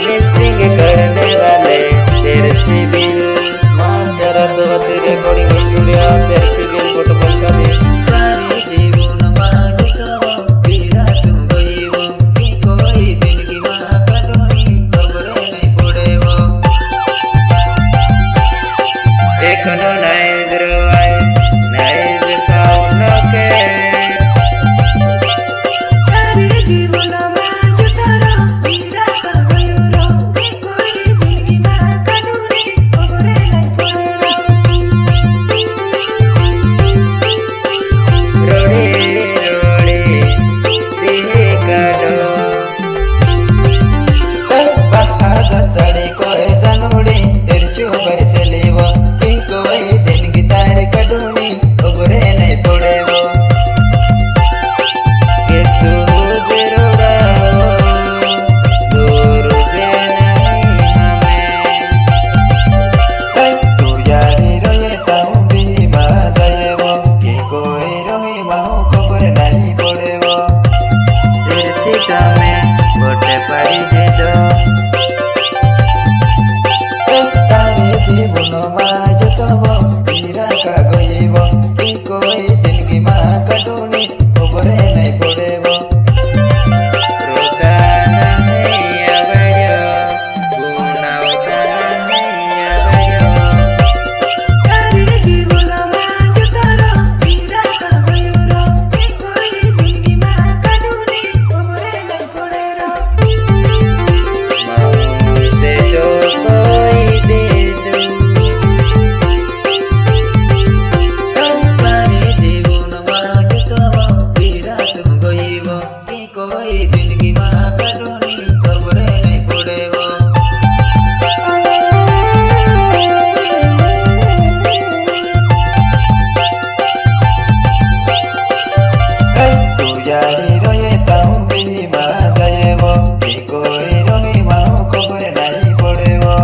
missing करने वाले तेरे सिविल माशरा तो तेरे रिकॉर्डिंग स्टूडियो तेरे सिविल फोटो पैसा दे तारी जीवन माजुतवा पीरा तू गईवो की कोई जिंदगी मा कटोनी खबर नहीं पड़ेवो एखनो नहीं द्रवाय नहीं दिखाओ न के तारी जीवन पड़ी दे दो तारे जीवन माजुतवा पीरा का गईवो की कोई जिंदगी मा कटोनी खबर नहीं पड़ेवो रोता नहीं आवड़ो गुनावता नहीं आवड़ो तारे जीवन माजुतवा पीरा का गईवो की कोई जिंदगी मा कटोनी खबर नहीं पड़ेवो कोई जिंदगी मा कटोनी खबर नहीं पड़ेवो तू यारी रोए ताऊ भी मा जाएवो की कोई रोई मा खबर नहीं पड़ेवो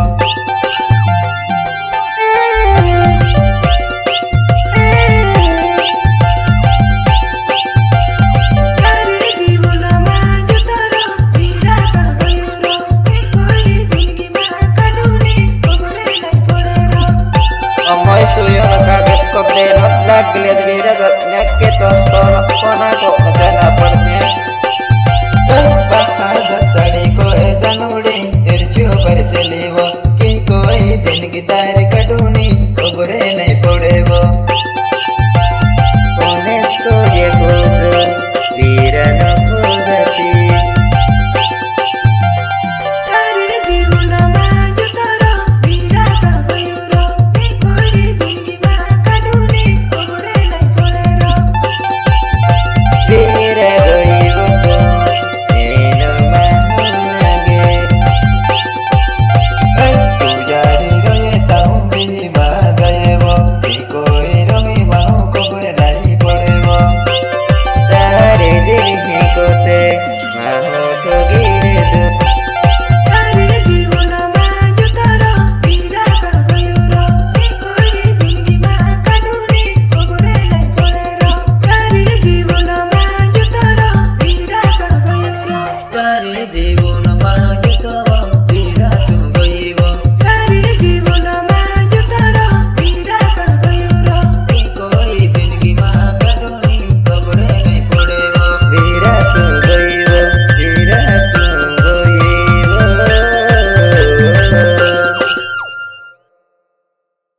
Geliat bira nyake tos kona ko natana padne bahada chadi ko e janudi irchu par chalevo ki koi zindagi tar kaduni khobare nahi padevo kones ko ye khojo bira no khojati tare jeevan majutara bira ka gayuro ki koi zindagi ma kaduni जीवन माजुतवा